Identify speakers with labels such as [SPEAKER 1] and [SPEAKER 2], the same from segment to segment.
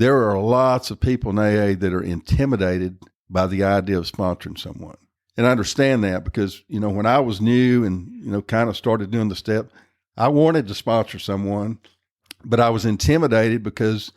[SPEAKER 1] there are lots of people in AA that are intimidated by the idea of sponsoring someone. And I understand that because, when I was new and, kind of started doing the step, I wanted to sponsor someone, but I was intimidated because,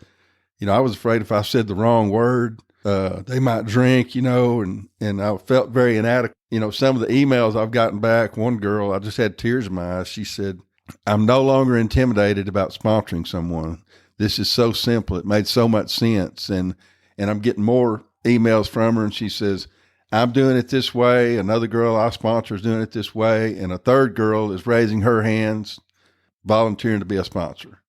[SPEAKER 1] I was afraid if I said the wrong word, they might drink, and I felt very inadequate. Some of the emails I've gotten back, one girl, I just had tears in my eyes. She said, I'm no longer intimidated about sponsoring someone. This is so simple. It made so much sense. And I'm getting more emails from her. And she says, I'm doing it this way. Another girl I sponsor is doing it this way. And a third girl is raising her hands, volunteering to be a sponsor.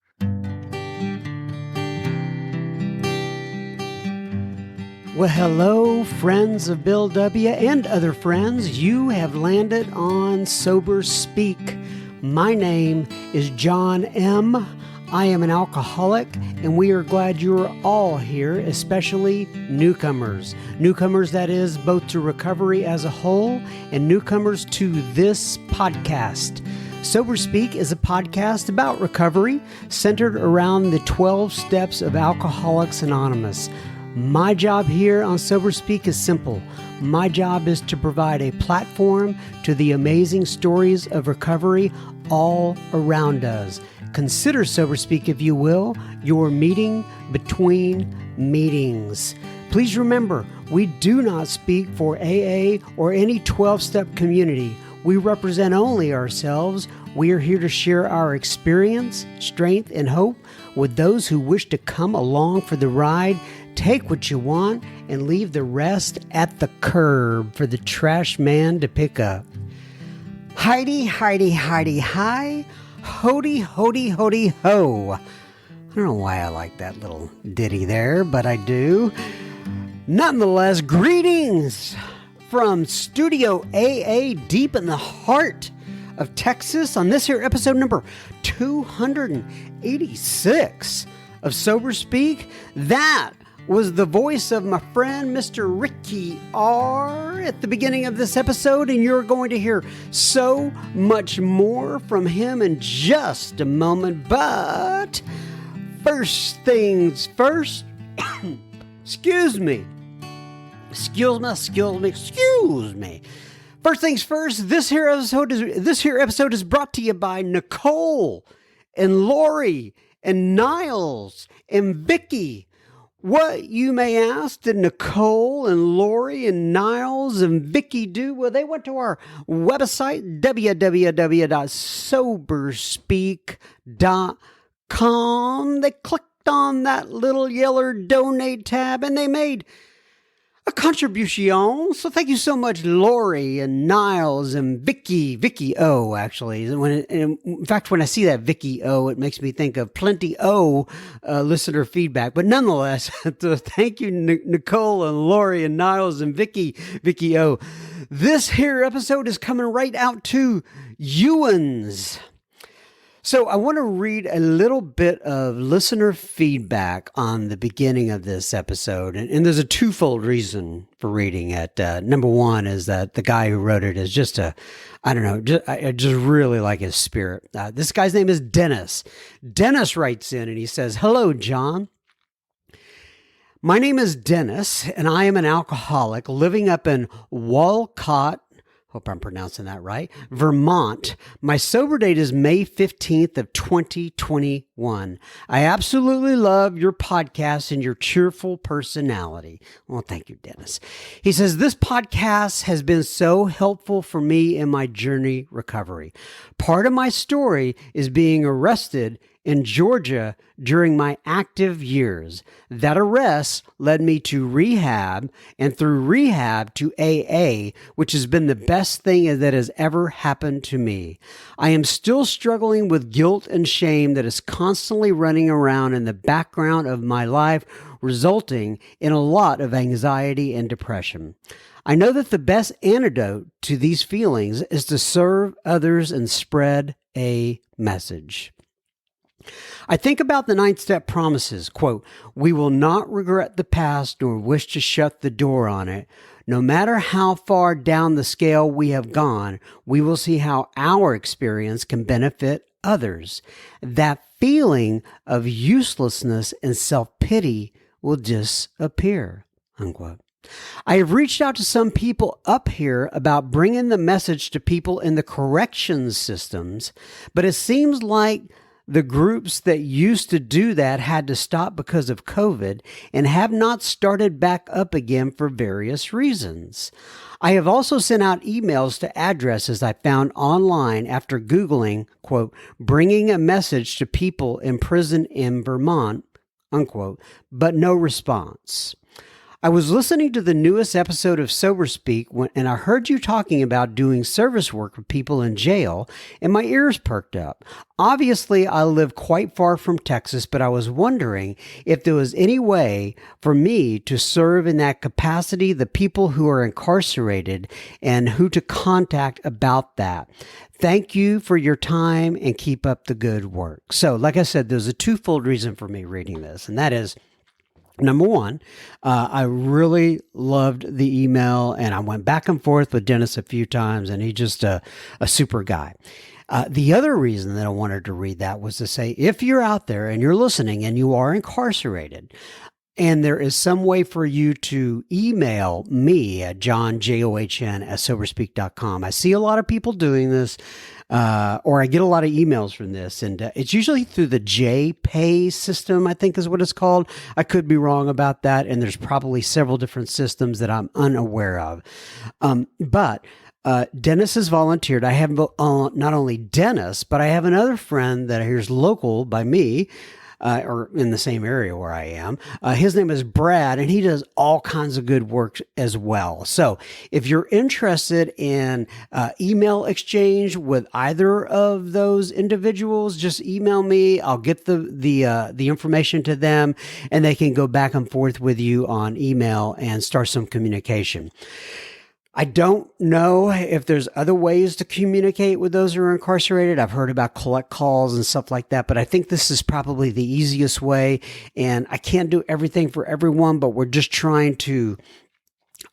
[SPEAKER 2] Well, hello, friends of Bill W. and other friends. You have landed on Sober Speak. My name is John M. I am an alcoholic, and we are glad you are all here, especially newcomers. Newcomers, that is, both to recovery as a whole and newcomers to this podcast. Sober Speak is a podcast about recovery centered around the 12 steps of Alcoholics Anonymous. My job here on Sober Speak is simple. My job is to provide a platform to the amazing stories of recovery all around us. Consider Sober Speak, if you will, your meeting between meetings. Please remember, we do not speak for AA or any 12-step community. We represent only ourselves. We are here to share our experience, strength, and hope with those who wish to come along for the ride. Take what you want and leave the rest at the curb for the trash man to pick up. Heidi, Heidi, Heidi, hi. Hody, hody, hody, ho. I don't know why I like that little ditty there, but I do. Nonetheless, greetings from Studio AA deep in the heart of Texas on this here episode number 286 of Sober Speak. That was the voice of my friend, Mr. Ricky R. at the beginning of this episode, and you're going to hear so much more from him in just a moment. But first things first, excuse me. First things first, this here episode is brought to you by Nicole and Lori and Niles and Vicky. What, you may ask, did Nicole and Lori and Niles and Vicky do? Well, they went to our website, www.soberspeak.com. They clicked on that little yellow donate tab and they made a contribution. So thank you so much, Lori and Niles and Vicky O, actually. In fact, when I see that Vicky O, it makes me think of Plenty O listener feedback. But nonetheless, thank you, Nicole and Lori and Niles and Vicky O. This here episode is coming right out to Ewans. So I want to read a little bit of listener feedback on the beginning of this episode. And there's a twofold reason for reading it. Number one is that the guy who wrote it is I just really like his spirit. This guy's name is Dennis. Dennis writes in and he says, "Hello, John. My name is Dennis and I am an alcoholic living up in Walcott, hope I'm pronouncing that right, Vermont. My sober date is May 15th of 2021. I absolutely love your podcast and your cheerful personality." Well, thank you, Dennis. He says, "This podcast has been so helpful for me in my journey recovery. Part of my story is being arrested in Georgia during my active years. That arrest led me to rehab, and through rehab to AA, which has been the best thing that has ever happened to me. I am still struggling with guilt and shame that is constantly running around in the background of my life, resulting in a lot of anxiety and depression. I know that the best antidote to these feelings is to serve others and spread a message. I think about the 9-step promises, quote, "We will not regret the past nor wish to shut the door on it. No matter how far down the scale we have gone, we will see how our experience can benefit others. That feeling of uselessness and self-pity will disappear, unquote. I have reached out to some people up here about bringing the message to people in the corrections systems, but it seems like the groups that used to do that had to stop because of COVID and have not started back up again for various reasons. I have also sent out emails to addresses I found online after Googling, quote, bringing a message to people in prison in Vermont, unquote, but no response. I was listening to the newest episode of Sober Speak and I heard you talking about doing service work with people in jail, and my ears perked up. Obviously, I live quite far from Texas, but I was wondering if there was any way for me to serve in that capacity the people who are incarcerated and who to contact about that. Thank you for your time and keep up the good work. So, like I said, there's a twofold reason for me reading this, and that is, number one, I really loved the email, and I went back and forth with Dennis a few times, and he's just a super guy. The other reason that I wanted to read that was to say, if you're out there and you're listening and you are incarcerated, and there is some way for you to email me at johnjohn@soberspeak.com. I see a lot of people doing this, or I get a lot of emails from this, and it's usually through the JPay system, I think is what it's called. I could be wrong about that, and there's probably several different systems that I'm unaware of. But Dennis has volunteered. I have not only Dennis, but I have another friend that here's local by me, or in the same area where I am. His name is Brad, and he does all kinds of good work as well. So if you're interested in email exchange with either of those individuals, just email me. I'll get the information to them, and they can go back and forth with you on email and start some communication. I don't know if there's other ways to communicate with those who are incarcerated. I've heard about collect calls and stuff like that, but I think this is probably the easiest way. And I can't do everything for everyone, but we're just trying to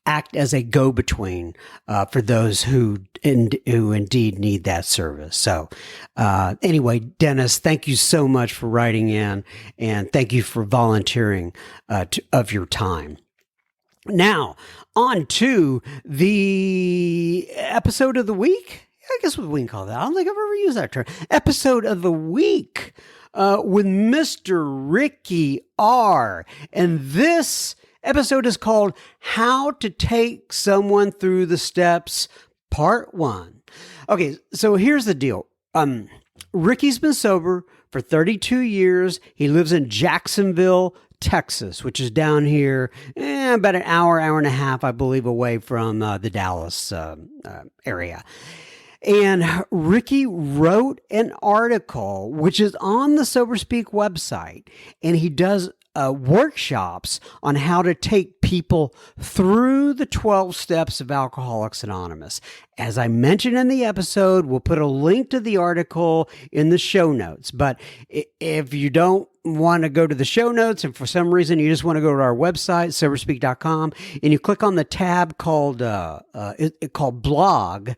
[SPEAKER 2] act as a go-between for those who indeed need that service. So anyway, Dennis, thank you so much for writing in, and thank you for volunteering of your time. Now, on to the episode of the week. I guess what we can call that. I don't think I've ever used that term. Episode of the week with Mr. Ricky R. And this episode is called How to Take Someone Through the Steps, Part 1. Okay, so here's the deal. Ricky's been sober for 32 years. He lives in Jacksonville, Texas, which is down here about an hour and a half, I believe, away from the Dallas area. And Ricky wrote an article, which is on the Sober Speak website, and he does workshops on how to take people through the 12 steps of Alcoholics Anonymous. As I mentioned in the episode, we'll put a link to the article in the show notes. But if you don't want to go to the show notes and for some reason you just want to go to our website, soberspeak.com, and you click on the tab called blog,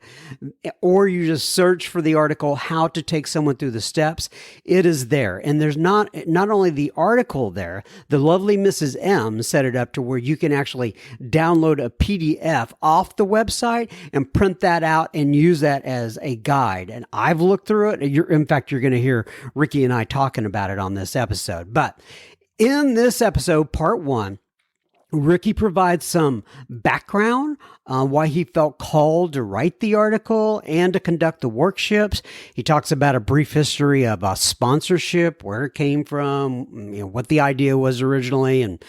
[SPEAKER 2] or you just search for the article, How to Take Someone Through the Steps, it is there. And there's not only the article there, the lovely Mrs. M set it up to where you can actually download a PDF off the website and print that out and use that as a guide. And I've looked through it. In fact, you're going to hear Ricky and I talking about it on this episode. But in this episode, part 1, Ricky provides some background on why he felt called to write the article and to conduct the workshops. He talks about a brief history of sponsorship, where it came from, what the idea was originally, and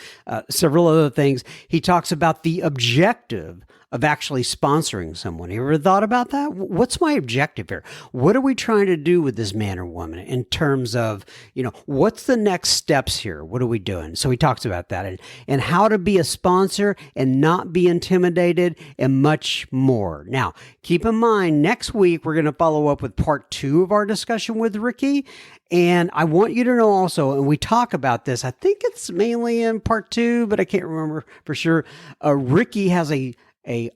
[SPEAKER 2] several other things. He talks about the objective of actually sponsoring someone. You ever thought about that? What's my objective here? What are we trying to do with this man or woman in terms of, what's the next steps here? What are we doing? So he talks about that and how to be a sponsor and not be intimidated and much more. Now, keep in mind, next week, we're going to follow up with part 2 of our discussion with Ricky. And I want you to know also, and we talk about this, I think it's mainly in part 2, but I can't remember for sure. Ricky has a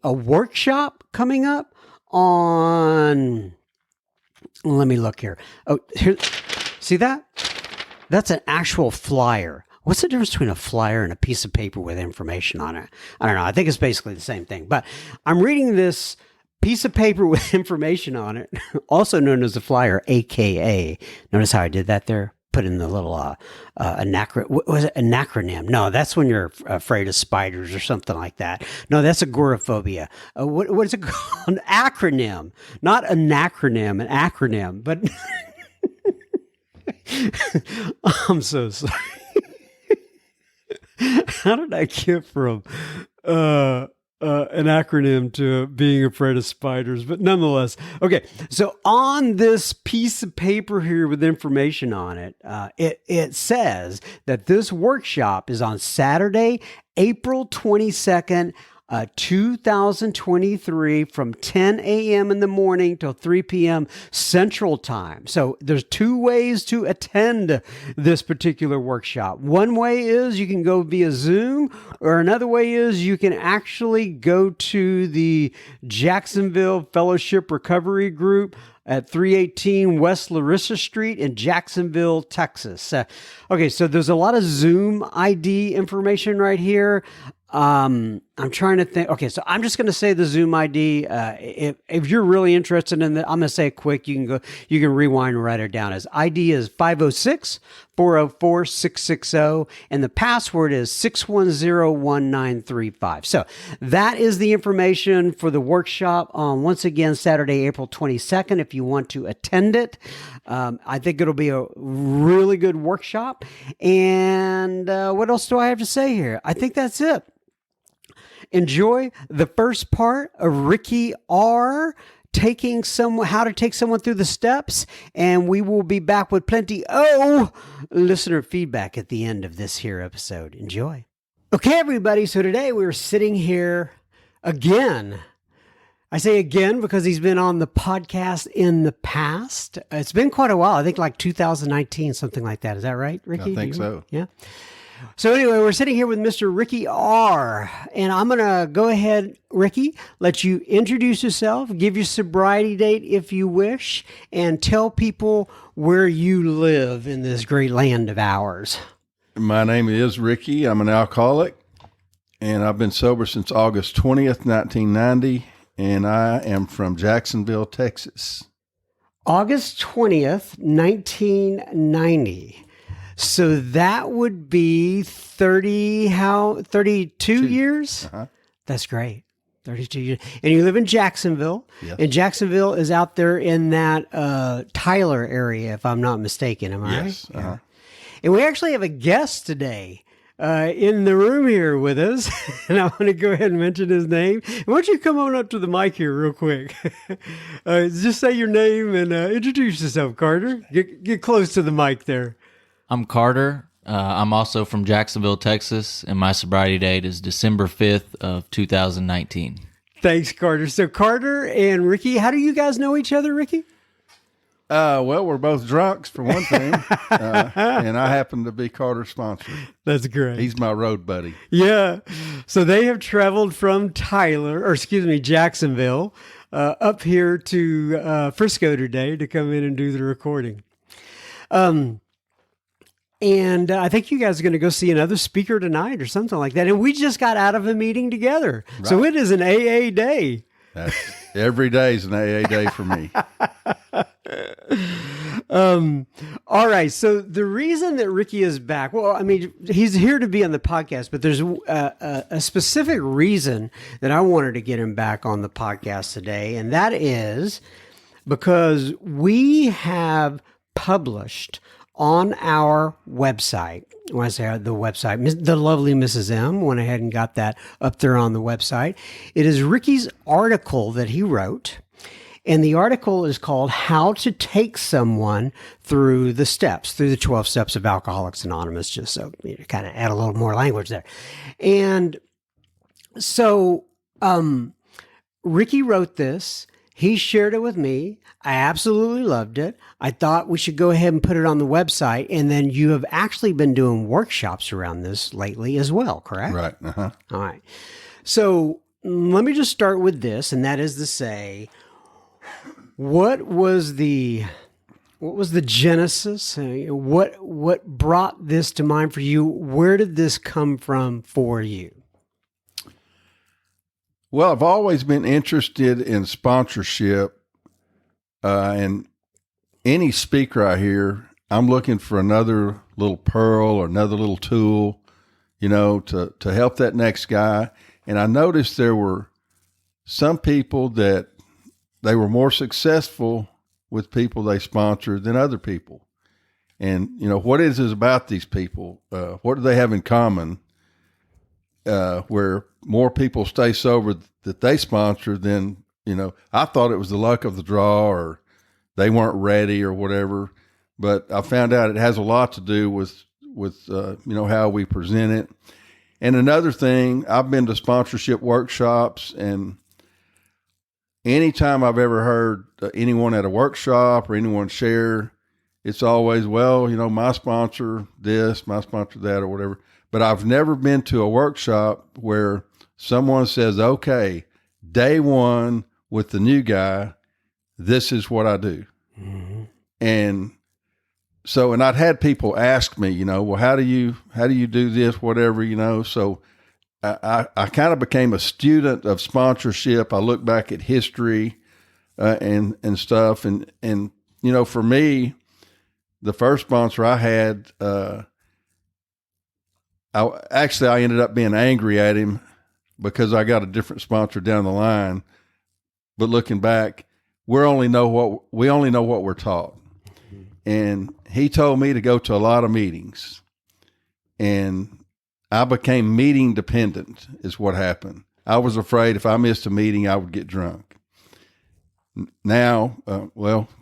[SPEAKER 2] workshop coming up on, let me look here. Oh, here, see that? That's an actual flyer What's the difference between a flyer and a piece of paper with information on it? I don't know. I think it's basically the same thing. But I'm reading this piece of paper with information on it, also known as a flyer, AKA. Notice how I did that there? Put in the little was it an acronym? No, that's when you're afraid of spiders or something like that. No, that's agoraphobia. What is it called? An acronym, not an acronym, an acronym. But I'm so sorry. How did I get from an acronym to being afraid of spiders? But nonetheless, okay. So on this piece of paper here with information on it, it says that this workshop is on Saturday, April 22nd, 2023 from 10 a.m. in the morning till 3 p.m. Central Time. So there's two ways to attend this particular workshop. One way is you can go via Zoom, or another way is you can actually go to the Jacksonville Fellowship Recovery Group at 318 West Larissa Street in Jacksonville, Texas. Okay, so there's a lot of Zoom ID information right here. I'm trying to think. Okay, so I'm just going to say the Zoom ID. If you're really interested in that, I'm going to say it quick. You can rewind and write it down. As ID is 506-404-660, and the password is 6101935. So that is the information for the workshop on, once again, Saturday, April 22nd, if you want to attend it. I think it'll be a really good workshop. And what else do I have to say here? I think that's it. Enjoy the first part of Ricky R. how to take someone through the steps, and we will be back with plenty listener feedback at the end of this here episode. Enjoy. Okay, everybody. So today we're sitting here again. I say again because he's been on the podcast in the past. It's been quite a while. I think like 2019, something like that. Is that right, Ricky?
[SPEAKER 1] I think so.
[SPEAKER 2] Yeah. So anyway, we're sitting here with Mr. Ricky R. And I'm going to go ahead, Ricky, let you introduce yourself, give your sobriety date if you wish, and tell people where you live in this great land of ours.
[SPEAKER 1] My name is Ricky. I'm an alcoholic, and I've been sober since August 20th, 1990, and I am from Jacksonville, Texas.
[SPEAKER 2] August 20th, 1990. So that would be 32 years?
[SPEAKER 1] Uh-huh.
[SPEAKER 2] That's great. 32 years. And you live in Jacksonville.
[SPEAKER 1] Yes.
[SPEAKER 2] And Jacksonville is out there in that Tyler area, if I'm not mistaken. Am I
[SPEAKER 1] Yes.
[SPEAKER 2] right?
[SPEAKER 1] Uh-huh.
[SPEAKER 2] Yeah. And we actually have a guest today in the room here with us. And I want to go ahead and mention his name. Why don't you come on up to the mic here real quick? Just say your name and introduce yourself, Carter. Get close to the mic there.
[SPEAKER 3] I'm Carter. I'm also from Jacksonville, Texas, and my sobriety date is December 5th of 2019.
[SPEAKER 2] Thanks, Carter. So Carter and Ricky, how do you guys know each other, Ricky?
[SPEAKER 1] Well, we're both drunks for one thing, and I happen to be Carter's sponsor.
[SPEAKER 2] That's great.
[SPEAKER 1] He's my road buddy.
[SPEAKER 2] Yeah. So they have traveled from Jacksonville, up here to Frisco today to come in and do the recording. And I think you guys are going to go see another speaker tonight or something like that. And we just got out of a meeting together. Right. So it is an AA day.
[SPEAKER 1] Every day is an AA day for me.
[SPEAKER 2] All right. So the reason that Ricky is back, well, I mean, he's here to be on the podcast, but there's a specific reason that I wanted to get him back on the podcast today. And that is because we have published on our website. When I say the website, the lovely Mrs. M went ahead and got that up there on the website. It is Ricky's article that he wrote. And the article is called How to Take Someone Through the Steps, through the 12 Steps of Alcoholics Anonymous, just so you kind of add a little more language there. And so Ricky wrote this. He shared it with me. I absolutely loved it. I thought we should go ahead and put it on the website. And then you have actually been doing workshops around this lately as well, correct?
[SPEAKER 1] Right. Uh-huh.
[SPEAKER 2] All right. So let me just start with this, and that is to say, what was the What was the genesis? What brought this to mind for you? Where did this come from for you?
[SPEAKER 1] Well, I've always been interested in sponsorship, and any speaker I hear, I'm looking for another little pearl or another little tool, to help that next guy. And I noticed there were some people that they were more successful with people they sponsored than other people. And, what is it about these people? What do they have in common where more people stay sober that they sponsor than, I thought it was the luck of the draw or they weren't ready or whatever. But I found out it has a lot to do with how we present it. And another thing, I've been to sponsorship workshops, and anytime I've ever heard anyone at a workshop or anyone share, it's always, well, my sponsor this, my sponsor that, or whatever. But I've never been to a workshop where someone says, okay, day one with the new guy, this is what I do. Mm-hmm. And so, and I'd had people ask me, well, how do you do this, whatever, so I kind of became a student of sponsorship. I look back at history and stuff. And for me, the first sponsor I had, I ended up being angry at him because I got a different sponsor down the line. But looking back, we only know what we're taught. Mm-hmm. And he told me to go to a lot of meetings, and I became meeting dependent is what happened. I was afraid if I missed a meeting, I would get drunk. Now,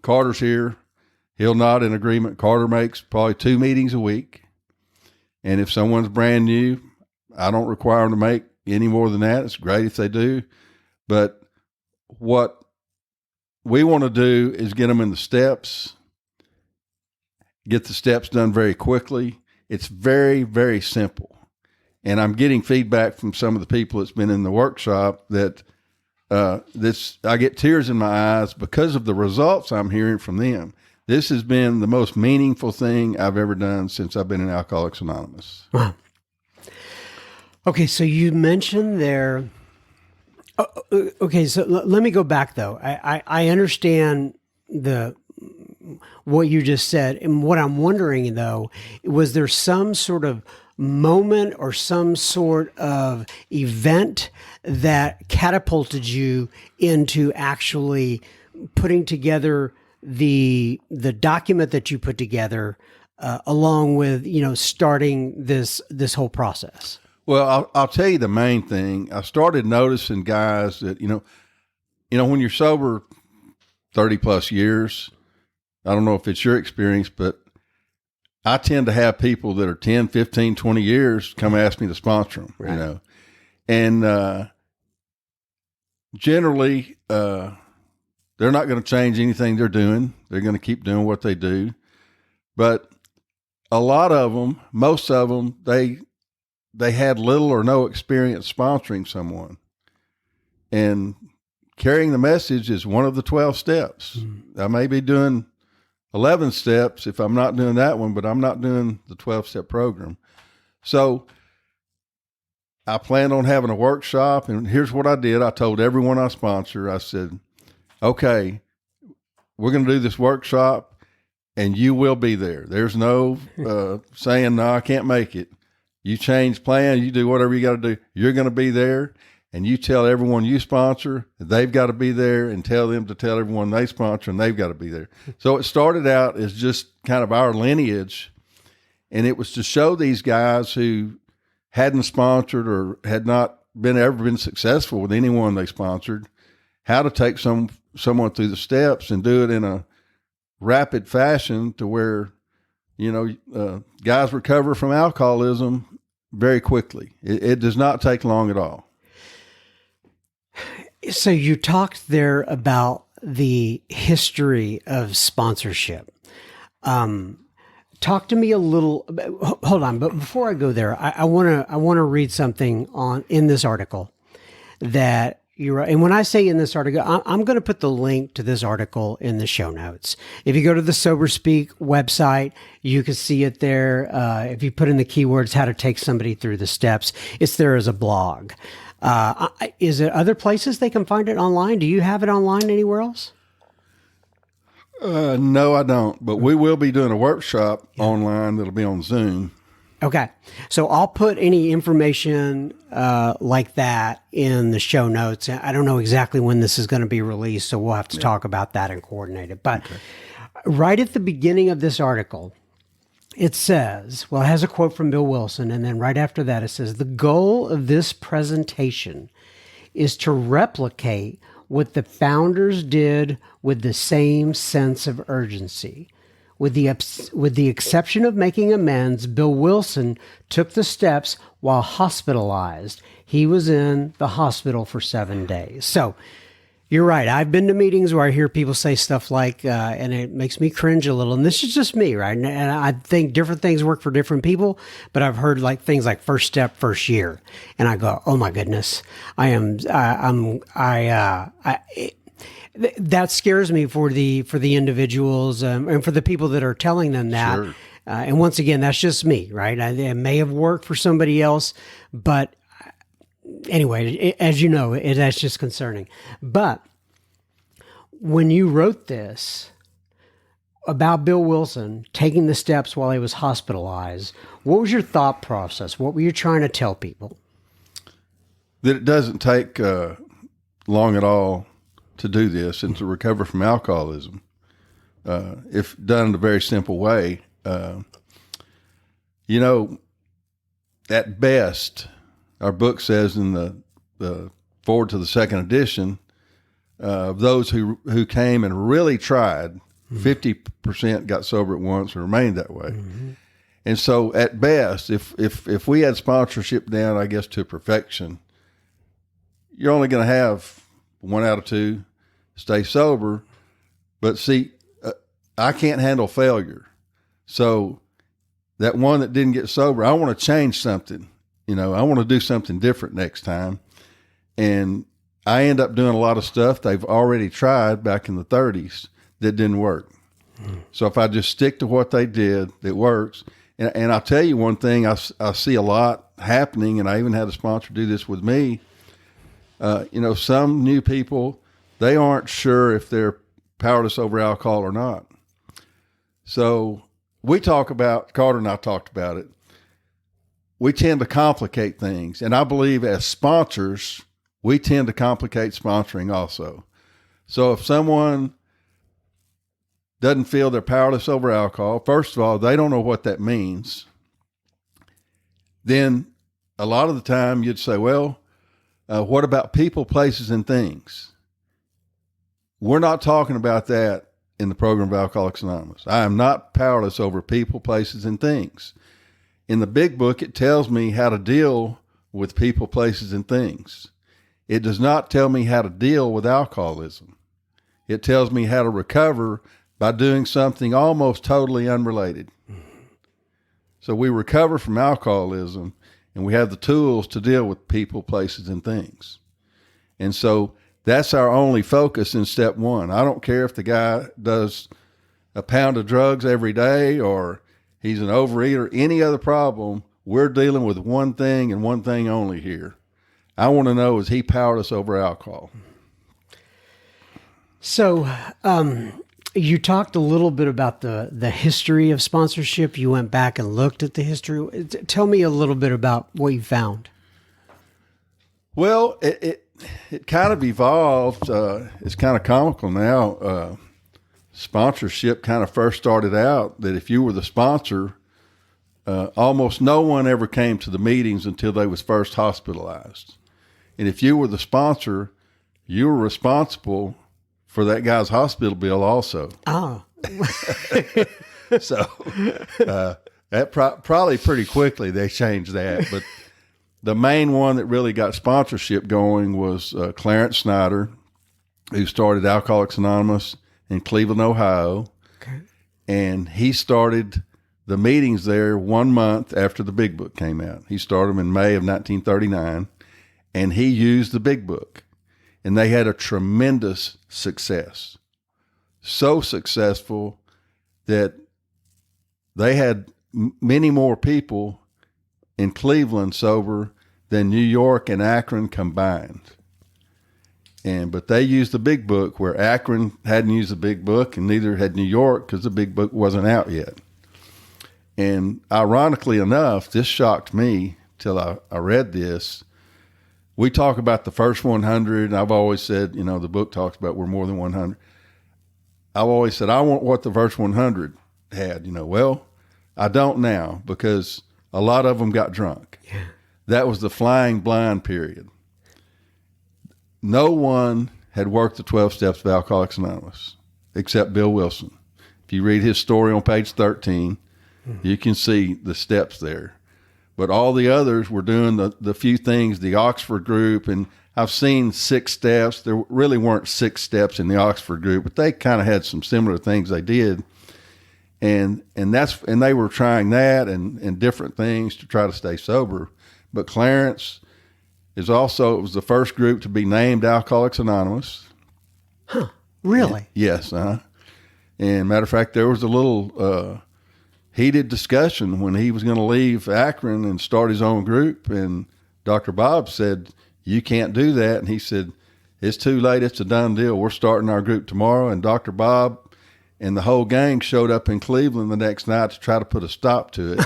[SPEAKER 1] Carter's here. He'll nod in agreement. Carter makes probably 2 meetings a week. And if someone's brand new, I don't require them to make any more than that. It's great if they do. But what we want to do is get them in the steps, get the steps done very quickly. It's very, very simple. And I'm getting feedback from some of the people that's been in the workshop that I get tears in my eyes because of the results I'm hearing from them. This has been the most meaningful thing I've ever done since I've been in Alcoholics Anonymous.
[SPEAKER 2] Wow. Okay, so you mentioned there. Okay, so let me go back though. I understand what you just said, and what I'm wondering though, was there some sort of moment or some sort of event that catapulted you into actually putting together the document that you put together, along with starting this whole process?
[SPEAKER 1] Well, I'll tell you the main thing. I started noticing guys that when you're sober 30 plus years, I don't know if it's your experience, but I tend to have people that are 10, 15, 20 years come ask me to sponsor them, right. And generally, they're not going to change anything they're doing. They're going to keep doing what they do. But a lot of them, most of them, they had little or no experience sponsoring someone. And carrying the message is one of the 12 steps. Mm-hmm. I may be doing 11 steps if I'm not doing that one, but I'm not doing the 12-step program. So I planned on having a workshop, and here's what I did. I told everyone I sponsor, I said, okay, we're going to do this workshop, and you will be there. There's no saying, no, I can't make it. You change plan, you do whatever you got to do. You're going to be there, and you tell everyone you sponsor, they've got to be there, and tell them to tell everyone they sponsor, and they've got to be there. So it started out as just kind of our lineage, and it was to show these guys who hadn't sponsored or had not ever been successful with anyone they sponsored, how to take someone through the steps and do it in a rapid fashion to where, guys recover from alcoholism very quickly. It does not take long at all.
[SPEAKER 2] So you talked there about the history of sponsorship. Talk to me a little. Hold on, but before I go there, I want to read something in this article that You're right. And when I say in this article, I'm going to put the link to this article in the show notes. If you go to the Sober Speak website, you can see it there. If you put in the keywords, how to take somebody through the steps, it's there as a blog. Is there other places they can find it online? Do you have it online anywhere else?
[SPEAKER 1] No, I don't. But we will be doing a workshop online that'll be on Zoom.
[SPEAKER 2] Okay. So I'll put any information like that in the show notes. I don't know exactly when this is going to be released, so we'll have to talk about that and coordinate it. But right at the beginning of this article, it says, well, it has a quote from Bill Wilson, and then right after that it says, the goal of this presentation is to replicate what the founders did with the same sense of urgency. With the exception of making amends, Bill Wilson took the steps while hospitalized. He was in the hospital for 7 days. So you're right. I've been to meetings where I hear people say stuff like, and it makes me cringe a little. And this is just me, right? And I think different things work for different people. But I've heard like things like first step, first year, and I go, oh my goodness, that scares me for the individuals and for the people that are telling them that.
[SPEAKER 1] Sure.
[SPEAKER 2] And once again, that's just me, right? It may have worked for somebody else, but anyway, as you know, that's just concerning. But when you wrote this about Bill Wilson taking the steps while he was hospitalized, what was your thought process? What were you trying to tell people?
[SPEAKER 1] That it doesn't take long at all to do this and to recover from alcoholism, if done in a very simple way. At best, our book says in the forward to the second edition, of those who came and really tried, 50% got sober at once and remained that way. Mm-hmm. And so at best, if we had sponsorship down, I guess, to perfection, you're only going to have 1 out of 2 stay sober. But see, I can't handle failure. So that one that didn't get sober, I want to change something. I want to do something different next time. And I end up doing a lot of stuff they've already tried back in the 30s that didn't work. So if I just stick to what they did, it works. And I'll tell you one thing I see a lot happening, and I even had a sponsor do this with me. Some new people, they aren't sure if they're powerless over alcohol or not. So Carter and I talked about it. We tend to complicate things. And I believe as sponsors, we tend to complicate sponsoring also. So if someone doesn't feel they're powerless over alcohol, first of all, they don't know what that means. Then a lot of the time you'd say, well, what about people, places, and things? We're not talking about that in the program of Alcoholics Anonymous. I am not powerless over people, places, and things. In the big book, it tells me how to deal with people, places, and things. It does not tell me how to deal with alcoholism. It tells me how to recover by doing something almost totally unrelated. So we recover from alcoholism, and we have the tools to deal with people, places, and things. And so that's our only focus in step 1. I don't care if the guy does a pound of drugs every day or he's an overeater, any other problem. We're dealing with one thing and one thing only here. I want to know, is he powerless over alcohol?
[SPEAKER 2] So you talked a little bit about the history of sponsorship. You went back and looked at the history. Tell me a little bit about what you found.
[SPEAKER 1] Well, it kind of evolved. It's kind of comical now. Sponsorship kind of first started out that if you were the sponsor, almost no one ever came to the meetings until they was first hospitalized. And if you were the sponsor, you were responsible for that guy's hospital bill also.
[SPEAKER 2] Oh.
[SPEAKER 1] So that probably pretty quickly they changed that. But the main one that really got sponsorship going was Clarence Snyder, who started Alcoholics Anonymous in Cleveland, Ohio.
[SPEAKER 2] Okay.
[SPEAKER 1] And he started the meetings there 1 month after the Big Book came out. He started them in May of 1939, and he used the Big Book. and they had a tremendous success. So successful that they had many more people in Cleveland sober than New York and Akron combined. But they used the big book, where Akron hadn't used the big book, and neither had New York, because the big book wasn't out yet. And ironically enough, this shocked me till I read this. We talk about the first 100, and I've always said, the book talks about we're more than 100. I've always said, I want what the first 100 had. Well, I don't now, because a lot of them got drunk.
[SPEAKER 2] Yeah.
[SPEAKER 1] That was the flying blind period. No one had worked the 12 steps of Alcoholics Anonymous except Bill Wilson. If you read his story on page 13, you can see the steps there. But all the others were doing the few things, the Oxford group, and I've seen 6 steps. There really weren't 6 steps in the Oxford group, but they kind of had some similar things they did. And they were trying that and different things to try to stay sober. But Clarence it was the first group to be named Alcoholics Anonymous.
[SPEAKER 2] Huh, really?
[SPEAKER 1] And, yes. And matter of fact, there was a little heated discussion when he was going to leave Akron and start his own group. And Dr. Bob said, you can't do that. And he said, it's too late. It's a done deal. We're starting our group tomorrow. And Dr. Bob and the whole gang showed up in Cleveland the next night to try to put a stop to it.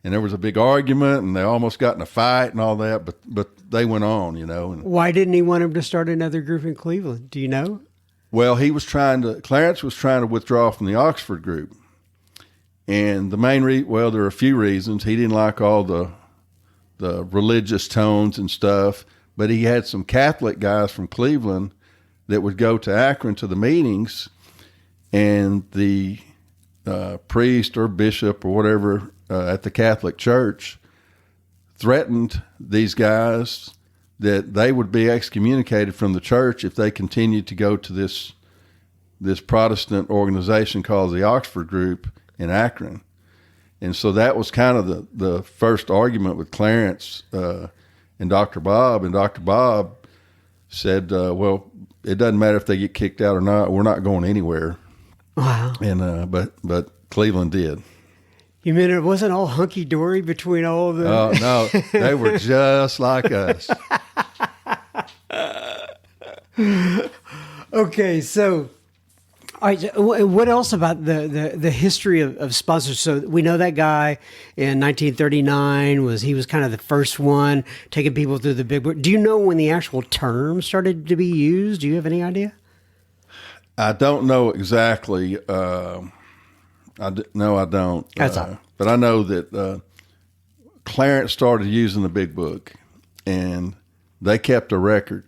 [SPEAKER 1] And there was a big argument, and they almost got in a fight and all that, but they went on, And,
[SPEAKER 2] why didn't he want him to start another group in Cleveland? Do you know?
[SPEAKER 1] Well, Clarence was trying to withdraw from the Oxford group. And the main there are a few reasons. He didn't like all the religious tones and stuff, but he had some Catholic guys from Cleveland that would go to Akron to the meetings, and the priest or bishop or whatever at the Catholic Church threatened these guys that they would be excommunicated from the church if they continued to go to this Protestant organization called the Oxford Group in Akron. And so that was kind of the first argument with Clarence and Dr. Bob. And Dr. Bob said, well, it doesn't matter if they get kicked out or not. We're not going anywhere.
[SPEAKER 2] Wow.
[SPEAKER 1] And but Cleveland did.
[SPEAKER 2] You mean it wasn't all hunky-dory between all of them?
[SPEAKER 1] Oh, no, they were just like us.
[SPEAKER 2] Okay, so all right, what else about the history of sponsors? So we know that guy in 1939 was kind of the first one taking people through the big book. Do you know when the actual term started to be used? Do you have any idea?
[SPEAKER 1] I don't know exactly. No, I don't.
[SPEAKER 2] That's all.
[SPEAKER 1] But I know that Clarence started using the big book, and they kept a record,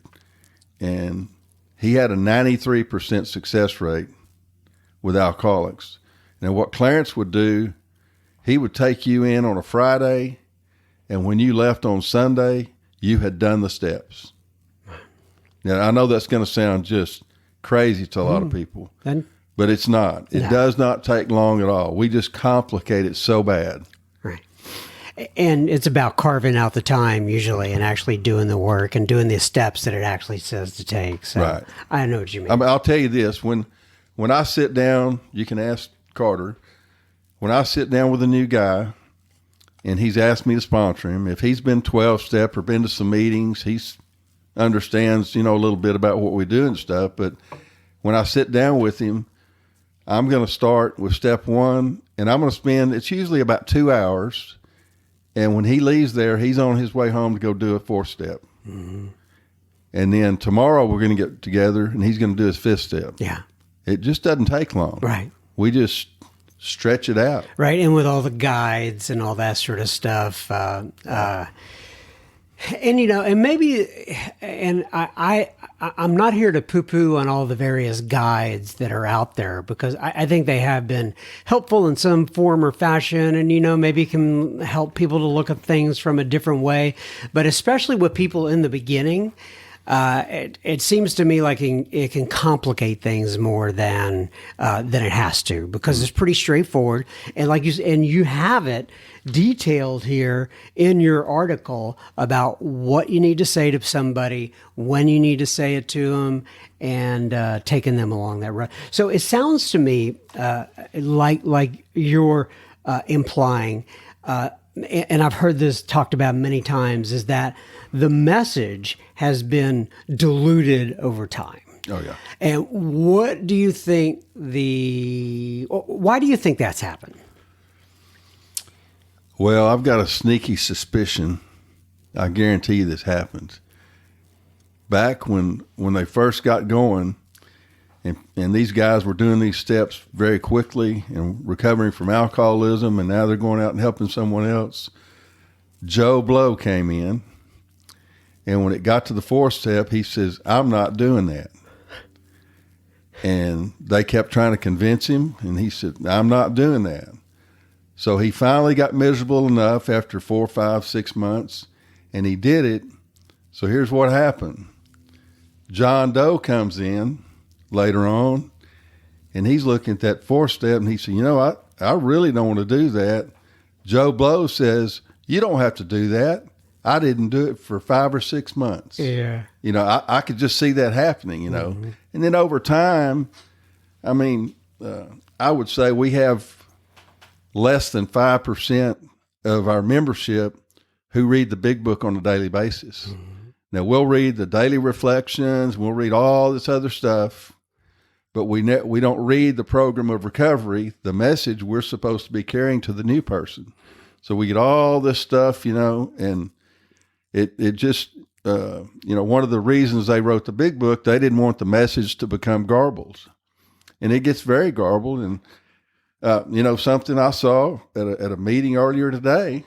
[SPEAKER 1] and he had a 93% success rate with alcoholics. Now, what Clarence would do, he would take you in on a Friday, and when you left on Sunday, you had done the steps. Now, I know that's going to sound just crazy to a lot of people. But it's not. It does not take long at all. We just complicate it so bad.
[SPEAKER 2] Right. And it's about carving out the time usually and actually doing the work and doing the steps that it actually says to take. So
[SPEAKER 1] right.
[SPEAKER 2] I know what you mean.
[SPEAKER 1] I'll tell you this. When I sit down, you can ask Carter, when I sit down with a new guy and he's asked me to sponsor him, if he's been 12-step or been to some meetings, he understands, a little bit about what we do and stuff. But when I sit down with him, I'm going to start with step 1, and I'm going to spend, it's usually about 2 hours. And when he leaves there, he's on his way home to go do a 4th step. Mm-hmm. And then tomorrow we're going to get together, and he's going to do his 5th step.
[SPEAKER 2] Yeah.
[SPEAKER 1] It just doesn't take long.
[SPEAKER 2] Right.
[SPEAKER 1] We just stretch it out.
[SPEAKER 2] Right. And with all the guides and all that sort of stuff. And, and maybe, and I'm not here to poo-poo on all the various guides that are out there, because I think they have been helpful in some form or fashion, and, maybe can help people to look at things from a different way. But especially with people in the beginning, it seems to me like it can complicate things more than it has to, because it's pretty straightforward. And like you have it detailed here in your article about what you need to say to somebody, when you need to say it to them, and taking them along that road. So it sounds to me like you're implying, and I've heard this talked about many times, is that the message has been diluted over time.
[SPEAKER 1] Oh, yeah.
[SPEAKER 2] And what do you think why do you think that's happened?
[SPEAKER 1] Well, I've got a sneaky suspicion. I guarantee you this happens. Back when they first got going, and these guys were doing these steps very quickly and recovering from alcoholism, and now they're going out and helping someone else, Joe Blow came in, and when it got to the fourth step, he says, "I'm not doing that." And they kept trying to convince him, and he said, "I'm not doing that." So he finally got miserable enough after 4, 5, 6 months, and he did it. So here's what happened. John Doe comes in later on, and he's looking at that fourth step, and he said, I really don't want to do that. Joe Blow says, "You don't have to do that. I didn't do it for 5 or 6 months."
[SPEAKER 2] Yeah.
[SPEAKER 1] I could just see that happening, Mm-hmm. And then over time, I mean, I would say we have less than 5% of our membership who read the big book on a daily basis. Mm-hmm. Now, we'll read the daily reflections, we'll read all this other stuff, but we don't read the program of recovery, the message we're supposed to be carrying to the new person. So we get all this stuff, and it just, one of the reasons they wrote the big book, they didn't want the message to become garbled. And it gets very garbled. And, something I saw at a meeting earlier today,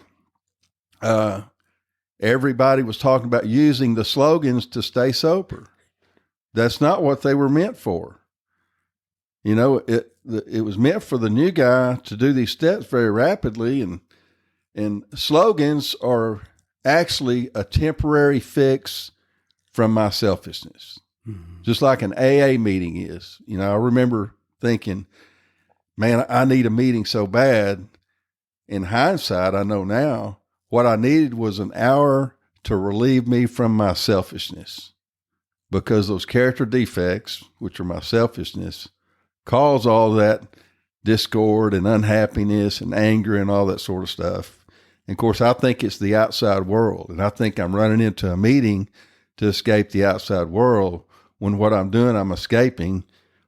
[SPEAKER 1] everybody was talking about using the slogans to stay sober. That's not what they were meant for. It was meant for the new guy to do these steps very rapidly, and slogans are actually a temporary fix from my selfishness, just like an AA meeting is. I remember thinking, man, I need a meeting so bad. In hindsight, I know now what I needed was an hour to relieve me from my selfishness, because those character defects, which are my selfishness, cause all that discord and unhappiness and anger and all that sort of stuff. And of course, I think it's the outside world, and I think I'm running into a meeting to escape the outside world, when what I'm doing, I'm escaping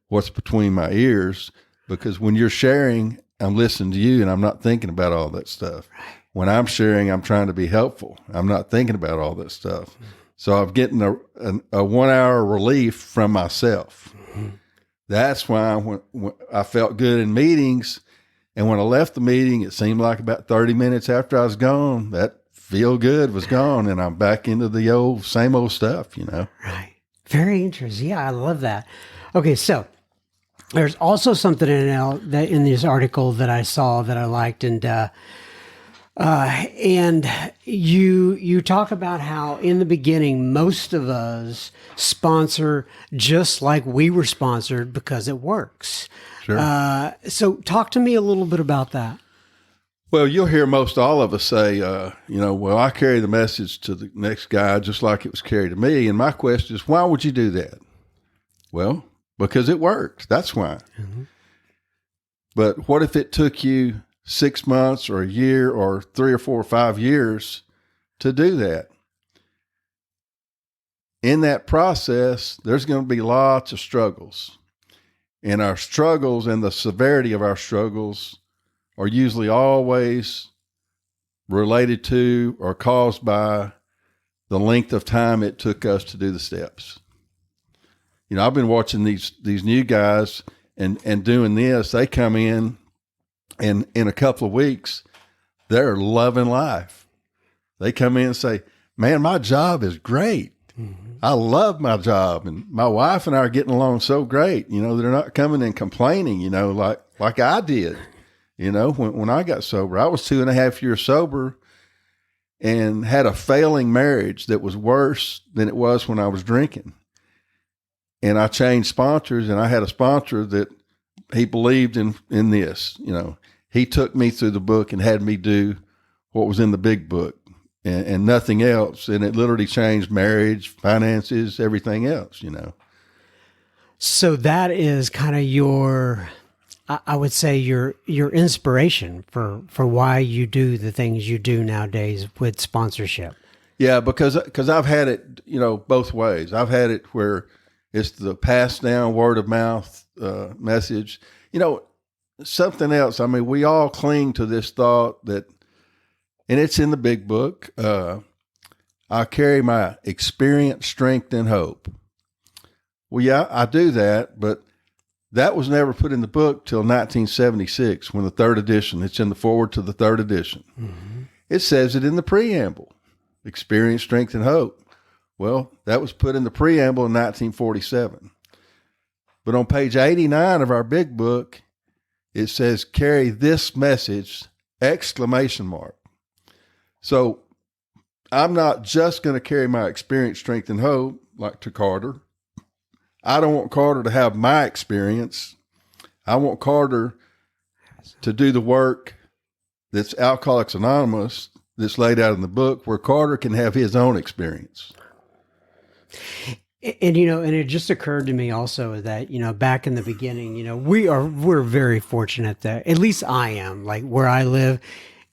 [SPEAKER 1] what's between my ears, because when you're sharing, I'm listening to you and I'm not thinking about all that stuff. Right. When I'm sharing, I'm trying to be helpful. I'm not thinking about all that stuff. Mm-hmm. So I'm getting a 1 hour relief from myself. Mm-hmm. That's why when I felt good in meetings, and when I left the meeting, it seemed like about 30 minutes after I was gone, that feel good was gone, and I'm back into the same old stuff, Right.
[SPEAKER 2] Very interesting. Yeah, I love that. Okay, so there's also something in this article that I saw that I liked, and you talk about how in the beginning most of us sponsor just like we were sponsored because it works.
[SPEAKER 1] Sure.
[SPEAKER 2] So talk to me a little bit about that.
[SPEAKER 1] Well, you'll hear most all of us say, well, I carry the message to the next guy just like it was carried to me. And my question is, why would you do that? Well, because it worked. That's why. Mm-hmm. But what if it took you 6 months or a year or 3 or 4 or 5 years to do that? In that process, there's going to be lots of struggles. And our struggles and the severity of our struggles are usually always related to or caused by the length of time it took us to do the steps. I've been watching these new guys and doing this. They come in, and in a couple of weeks, they're loving life. They come in and say, man, my job is great. Mm-hmm. I love my job, and my wife and I are getting along so great. They're not coming and complaining, like I did, when I got sober. I was 2.5 years sober, and had a failing marriage that was worse than it was when I was drinking. And I changed sponsors, and I had a sponsor that he believed in this. You know, he took me through the book and had me do what was in the big book and nothing else. And it literally changed marriage, finances, everything else, you know.
[SPEAKER 2] So that is kind of your, I would say your inspiration for why you do the things you do nowadays with sponsorship.
[SPEAKER 1] Yeah, because I've had it, you know, both ways. I've had it where it's the passed down word of mouth message. You know, something else. I mean, we all cling to this thought that, and it's in the big book, I carry my experience, strength, and hope. Well, yeah, I do that, but that was never put in the book till 1976 when the third edition, it's in the forward to the third edition. Mm-hmm. It says it in the preamble, experience, strength, and hope. Well, that was put in the preamble in 1947. But on page 89 of our big book, it says, carry this message, exclamation mark. So I'm not just going to carry my experience, strength, and hope like to Carter. I don't want Carter to have my experience. I want Carter to do the work that's Alcoholics Anonymous, that's laid out in the book, where Carter can have his own experience.
[SPEAKER 2] And, you know, and it just occurred to me also that, you know, back in the beginning, you know, we're very fortunate that, at least I am, like where I live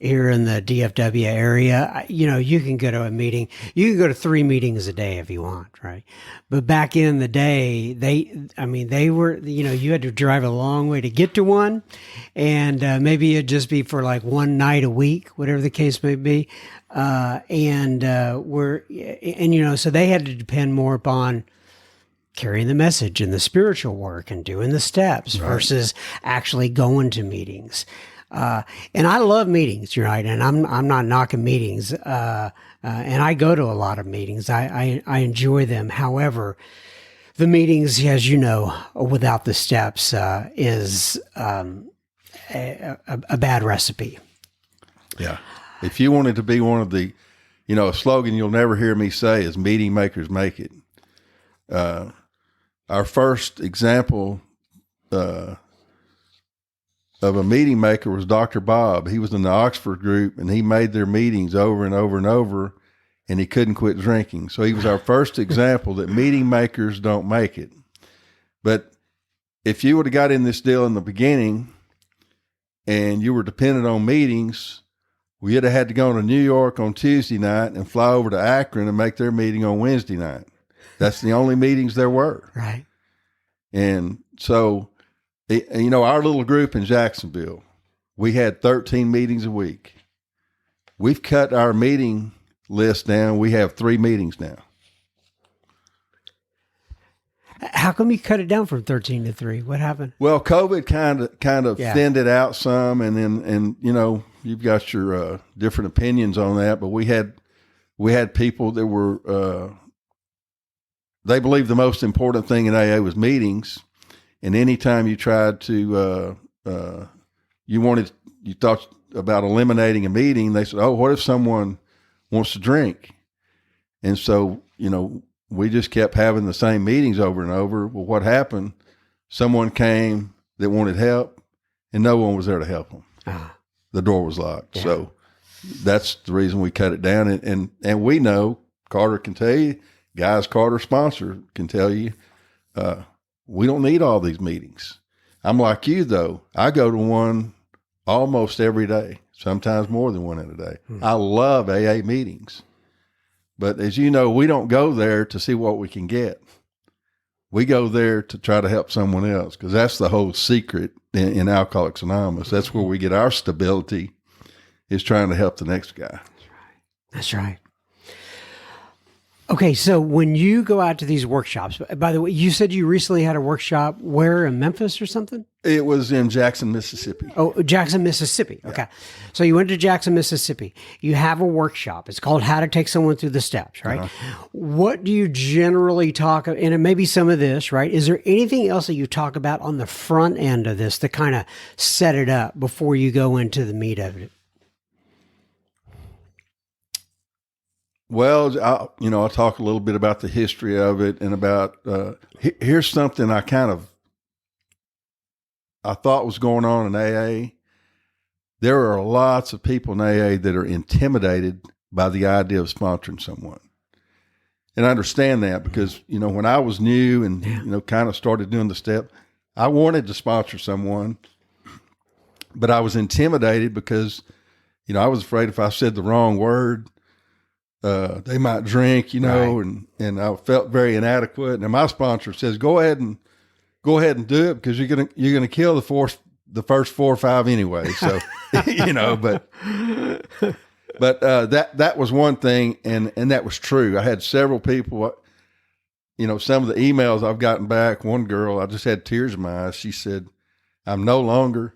[SPEAKER 2] here in the DFW area, you know, you can go to a meeting, you can go to 3 meetings a day if you want, right? But back in the day, they were, you know, you had to drive a long way to get to one, and maybe it'd just be for like one night a week, whatever the case may be. And you know, so they had to depend more upon carrying the message and the spiritual work and doing the steps versus actually going to meetings. And I love meetings, right? And I'm not knocking meetings. And I go to a lot of meetings. I enjoy them. However, the meetings, as you know, without the steps, is a bad recipe.
[SPEAKER 1] Yeah. If you wanted to be one of the, you know, a slogan you'll never hear me say is meeting makers make it. Our first example, of a meeting maker was Dr. Bob. He was in the Oxford group, and he made their meetings over and over and over, and he couldn't quit drinking. So he was our first example that meeting makers don't make it. But if you would have got in this deal in the beginning and you were dependent on meetings, we would have had to go to New York on Tuesday night and fly over to Akron and make their meeting on Wednesday night. That's the only meetings there were.
[SPEAKER 2] Right.
[SPEAKER 1] And so, you know, our little group in Jacksonville, we had 13 meetings a week. We've cut our meeting list down. We have 3 meetings now.
[SPEAKER 2] How come you cut it down from 13 to 3? What happened?
[SPEAKER 1] Well, COVID kind of thinned it out some, and you know, you've got your different opinions on that. But we had people that were they believed the most important thing in AA was meetings. And anytime you tried to, you thought about eliminating a meeting, they said, oh, what if someone wants to drink? And so, you know, we just kept having the same meetings over and over. Well, what happened? Someone came that wanted help, and no one was there to help them. The door was locked. Yeah. So that's the reason we cut it down. And we know, Carter can tell you, guys Carter sponsor can tell you, we don't need all these meetings. I'm like you, though. I go to one almost every day, sometimes more than one in a day. I love AA meetings. But as you know, we don't go there to see what we can get. We go there to try to help someone else, because that's the whole secret in Alcoholics Anonymous. That's where we get our stability, is trying to help the next guy.
[SPEAKER 2] That's right. Okay, so when you go out to these workshops, by the way, you said you recently had a workshop where, in Memphis or something?
[SPEAKER 1] It was in Jackson, Mississippi.
[SPEAKER 2] Oh, Jackson, Mississippi. Okay. Yeah. So you went to Jackson, Mississippi. You have a workshop. It's called How to Take Someone Through the Steps, right? What do you generally talk about? And it may be some of this, right? Is there anything else that you talk about on the front end of this to kind of set it up before you go into the meat of it?
[SPEAKER 1] Well, I'll talk a little bit about the history of it and about, here's something I thought was going on in AA. There are lots of people in AA that are intimidated by the idea of sponsoring someone. And I understand that because, when I was new and, kind of started doing the step, I wanted to sponsor someone, but I was intimidated because, I was afraid if I said the wrong word, they might drink, right. and I felt very inadequate. And my sponsor says, go ahead and do it because you're gonna kill the first 4 or 5 anyway. So, but that was one thing, and that was true. I had several people, some of the emails I've gotten back. One girl, I just had tears in my eyes. She said, I'm no longer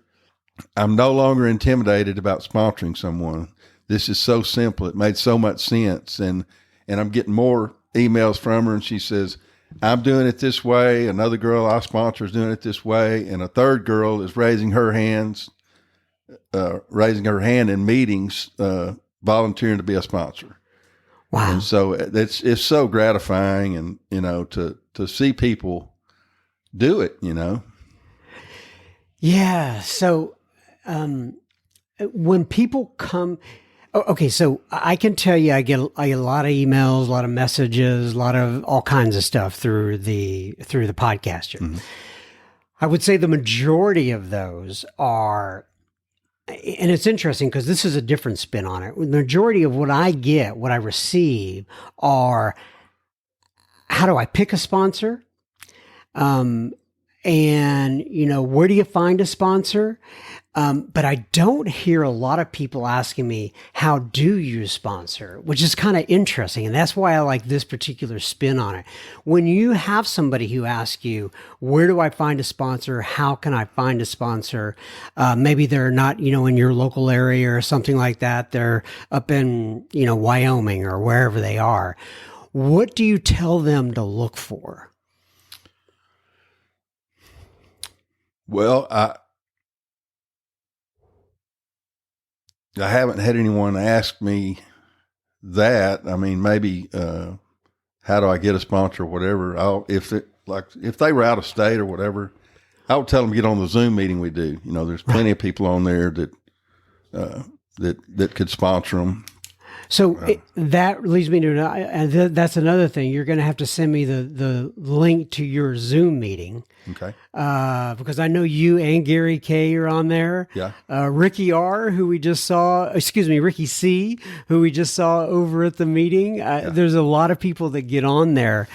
[SPEAKER 1] intimidated about sponsoring someone. This is so simple. It made so much sense. And I'm getting more emails from her, and she says, I'm doing it this way. Another girl I sponsor is doing it this way. And a third girl is raising her hand in meetings, volunteering to be a sponsor.
[SPEAKER 2] Wow.
[SPEAKER 1] And so it's so gratifying and, to see people do it,
[SPEAKER 2] Yeah. So, when people come, okay, so I can tell you, I get a lot of emails, a lot of messages, a lot of all kinds of stuff through the podcast here. Mm-hmm. I would say the majority of those are, and it's interesting because this is a different spin on it. The majority of what I receive are, how do I pick a sponsor? And where do you find a sponsor? But I don't hear a lot of people asking me, how do you sponsor? Which is kind of interesting. And that's why I like this particular spin on it. When you have somebody who asks you, where do I find a sponsor? How can I find a sponsor? Maybe they're not, in your local area or something like that. They're up in, Wyoming or wherever they are. What do you tell them to look for?
[SPEAKER 1] Well, I haven't had anyone ask me that. I mean, maybe, how do I get a sponsor or whatever? If they were out of state or whatever, I would tell them to get on the Zoom meeting we do. There's plenty of people on there that could sponsor them.
[SPEAKER 2] So that leads me to, and that's another thing. You're going to have to send me the link to your Zoom meeting.
[SPEAKER 1] Okay.
[SPEAKER 2] Because I know you and Gary K are on there.
[SPEAKER 1] Yeah.
[SPEAKER 2] Ricky C, who we just saw over at the meeting. There's a lot of people that get on there.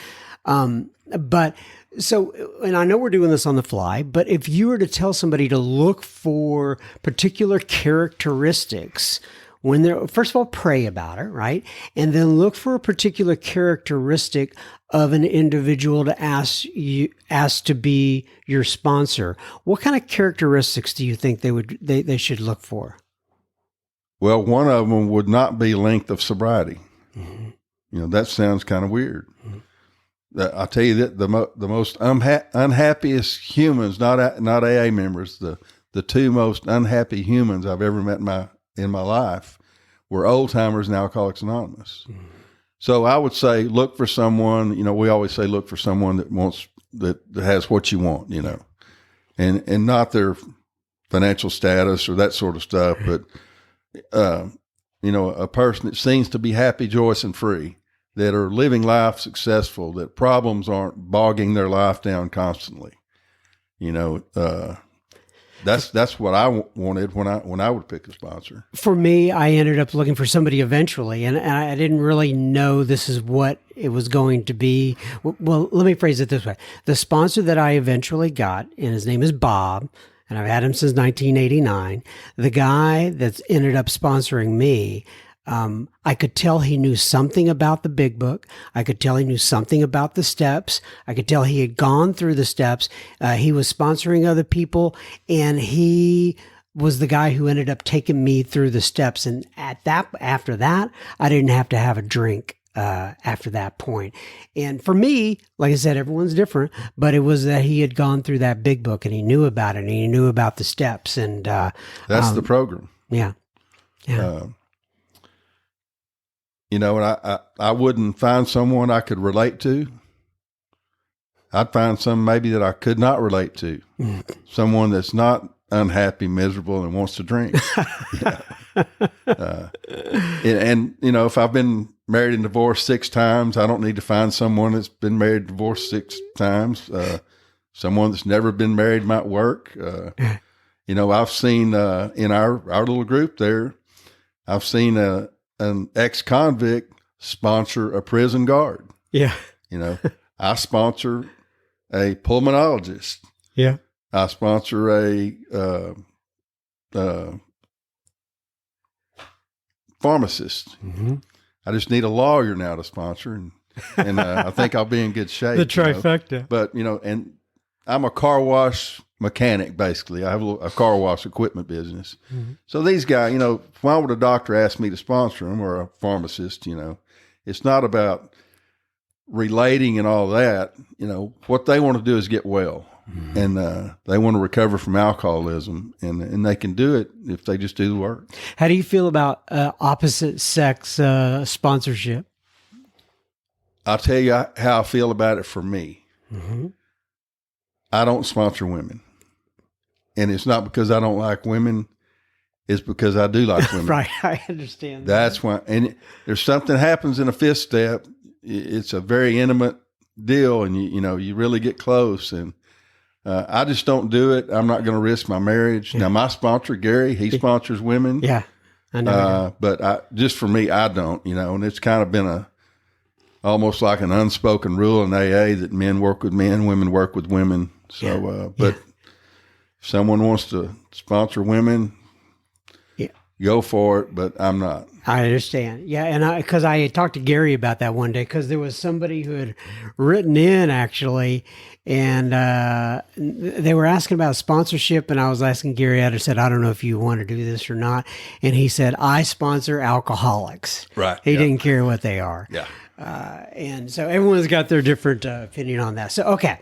[SPEAKER 2] But so, and I know we're doing this on the fly, but if you were to tell somebody to look for particular characteristics when they're, first of all, pray about it, right? And then look for a particular characteristic of an individual to ask to be your sponsor. What kind of characteristics do you think they should look for?
[SPEAKER 1] Well, one of them would not be length of sobriety. Mm-hmm. That sounds kind of weird. Mm-hmm. I'll tell you that the most unhappiest humans, not AA members, the two most unhappy humans I've ever met in my life were old timers and Alcoholics Anonymous. Mm-hmm. So I would say, look for someone, we always say, look for someone that has what you want, and not their financial status or that sort of stuff, but, a person that seems to be happy, joyous, and free, that are living life successful, that problems aren't bogging their life down constantly. That's what I wanted when I would pick a sponsor. For
[SPEAKER 2] me, I ended up looking for somebody eventually, and I didn't really know this is what it was going to be. Well, let me phrase it this way. The sponsor that I eventually got, and his name is Bob, and I've had him since 1989. The guy that's ended up sponsoring me, I could tell he knew something about the big book. I could tell he knew something about the steps. I could tell he had gone through the steps. He was sponsoring other people, and he was the guy who ended up taking me through the steps. And after that, I didn't have to have a drink after that point. And for me, like I said, everyone's different, but it was that he had gone through that big book and he knew about it and he knew about the steps. And
[SPEAKER 1] that's the program.
[SPEAKER 2] Yeah. Yeah.
[SPEAKER 1] And I wouldn't find someone I could relate to. I'd find some maybe that I could not relate to. Someone that's not unhappy, miserable, and wants to drink. And if I've been married and divorced 6 times, I don't need to find someone that's been married and divorced 6 times. Someone that's never been married might work. I've seen in our little group there, I've seen an ex-convict sponsor a prison guard.
[SPEAKER 2] Yeah.
[SPEAKER 1] I sponsor a pulmonologist.
[SPEAKER 2] Yeah.
[SPEAKER 1] I sponsor a pharmacist.
[SPEAKER 2] Mm-hmm.
[SPEAKER 1] I just need a lawyer now to sponsor, and I think I'll be in good shape.
[SPEAKER 2] The trifecta.
[SPEAKER 1] But and I'm a car wash mechanic basically. I have a car wash equipment business. Mm-hmm. So these guys, why would a doctor ask me to sponsor them, or a pharmacist? It's not about relating and all that. What they want to do is get well. Mm-hmm. And they want to recover from alcoholism, and they can do it if they just do the work.
[SPEAKER 2] How do you feel about opposite sex sponsorship?
[SPEAKER 1] I'll tell you how I feel about it for me. Mm-hmm. I don't sponsor women. And it's not because I don't like women. It's because I do like women.
[SPEAKER 2] Right. I understand.
[SPEAKER 1] That's why. And there's something happens in a fifth step. It's a very intimate deal, and you really get close. And I just don't do it. I'm not going to risk my marriage. Yeah. Now, my sponsor, Gary, he sponsors women.
[SPEAKER 2] Yeah, I know.
[SPEAKER 1] But just for me, I don't, and it's kind of been almost like an unspoken rule in AA that men work with men, women work with women. So, but if someone wants to sponsor women, go for it, but I'm not.
[SPEAKER 2] I understand. Yeah, and because I talked to Gary about that one day, because there was somebody who had written in actually, and they were asking about sponsorship, and I was asking Gary, I said, I don't know if you want to do this or not, and he said, I sponsor alcoholics.
[SPEAKER 1] Right.
[SPEAKER 2] He didn't care what they are.
[SPEAKER 1] Yeah.
[SPEAKER 2] And so everyone's got their different opinion on that. So, okay.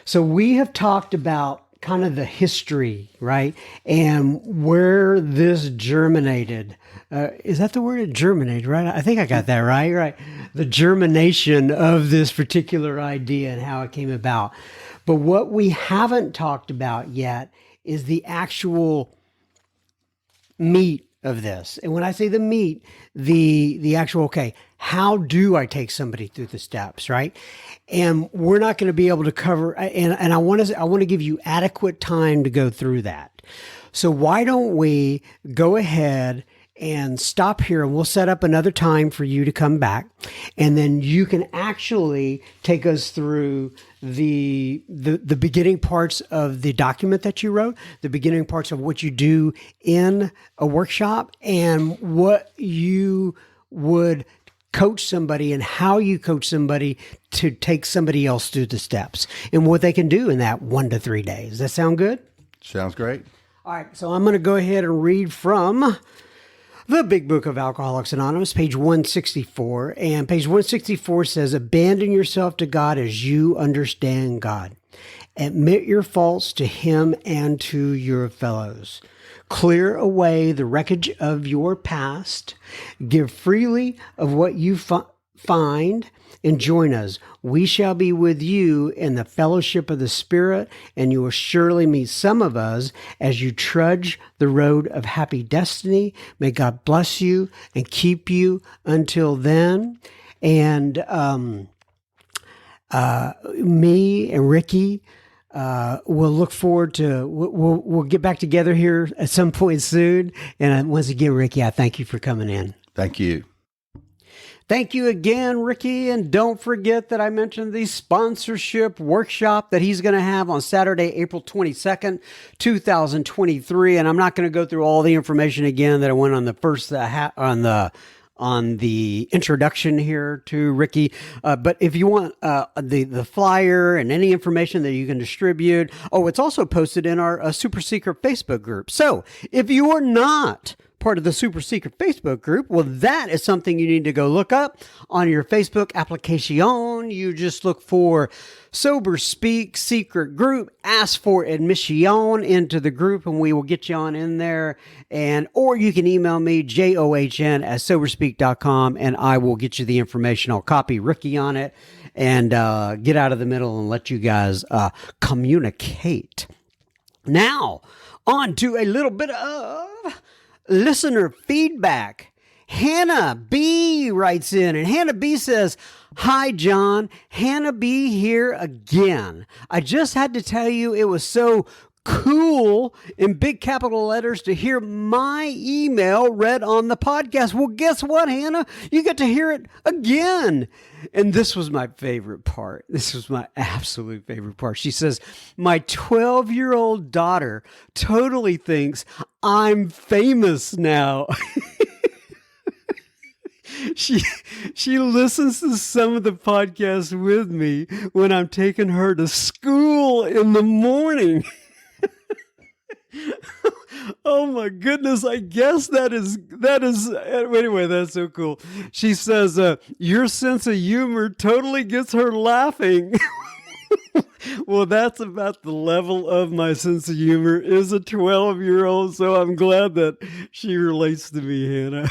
[SPEAKER 2] So we have talked about kind of the history, right? And where this germinated. Is that the word? It germinated, right? I think I got that right. Right. The germination of this particular idea and how it came about. But what we haven't talked about yet is the actual meat of this. And when I say the meat, the actual, okay, how do I take somebody through the steps, right? And we're not going to be able to cover, and I want to give you adequate time to go through that. So why don't we go ahead and stop here, and we'll set up another time for you to come back, and then you can actually take us through the beginning parts of the document that you wrote, the beginning parts of what you do in a workshop, and what you would coach somebody and how you coach somebody to take somebody else through the steps and what they can do in that 1 to 3 days. Does that sound good?
[SPEAKER 1] Sounds great.
[SPEAKER 2] All right. So I'm going to go ahead and read from the Big Book of Alcoholics Anonymous, page 164. And page 164 says, abandon yourself to God as you understand God. Admit your faults to Him and to your fellows. Clear away the wreckage of your past. Give freely of what you find and join us. We shall be with you in the fellowship of the Spirit, and you will surely meet some of us as you trudge the road of happy destiny. May God bless you and keep you until then. And me and Ricky, we'll look forward to, we'll get back together here at some point soon. And once again, Ricky, I thank you for coming in.
[SPEAKER 1] Thank you.
[SPEAKER 2] Thank you again, Ricky. And don't forget that I mentioned the sponsorship workshop that he's going to have on Saturday, April 22nd, 2023. And I'm not going to go through all the information again that I went on the first, on the introduction here to Ricky. But if you want the flyer and any information that you can distribute, it's also posted in our super secret Facebook group. So if you are not part of the super secret Facebook group. Well, that is something you need to go look up on your Facebook application. You just look for Sober Speak Secret Group, ask for admission into the group, and we will get you on in there. Or you can email me, john@soberspeak.com, and I will get you the information. I'll copy Ricky on it and get out of the middle and let you guys communicate. Now, on to a little bit of listener feedback. Hannah B writes in, and Hannah B says, "Hi, John. Hannah B here again. I just had to tell you it was so cool in big capital letters to hear my email read on the podcast." Well, guess what, Hannah? You get to hear it again. And this was my favorite part. This was my absolute favorite part. She says, "My 12-year-old daughter totally thinks I'm famous now." She listens to some of the podcasts with me when I'm taking her to school in the morning. Oh my goodness, I guess that is, anyway, that's so cool. She says, "Your sense of humor totally gets her laughing." Well, that's about the level of my sense of humor, is a 12-year-old, so I'm glad that she relates to me, Hannah.